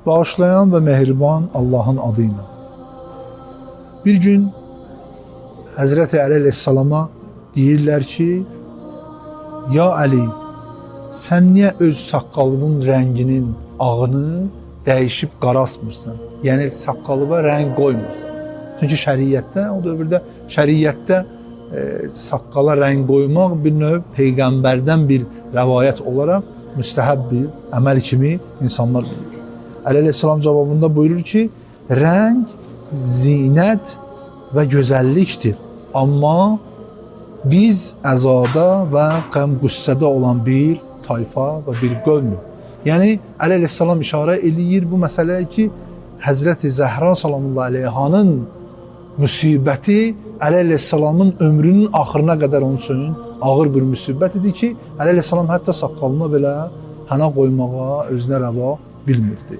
Bağışlayan və mehriban Allahın adıyla. Bir gün Həzrəti Əli əleyhissalama deyirlər ki, ya Əli, sən niyə öz saqqalının rənginin ağını dəyişib qaraltmırsan? Yəni saqqalıva rəng qoymursan. Çünki şəriətdə, o dövrdə şəriətdə saqqala rəng qoymaq bir növ peyğəmbərdən bir rəvayət olaraq müstəhəb bir əməl kimi insanlar bilir. Əli əleyhissalam cavabında buyurur ki, rəng zinət və gözəllikdir. Amma biz əzada və qəm-qüssədə olan bir tayfa və bir qövmük. Yəni Əli əleyhissalam işarə eləyir bu məsələyə ki, Həzrəti Zəhra sallallahu əleyhanın müsibəti Əli əleyhissalamın ömrünün axırına qədər onun üçün ağır bir müsibət idi ki, Əli əleyhissalam hətta saqqalına belə həna qoymağa özünə rəva bilmirdi.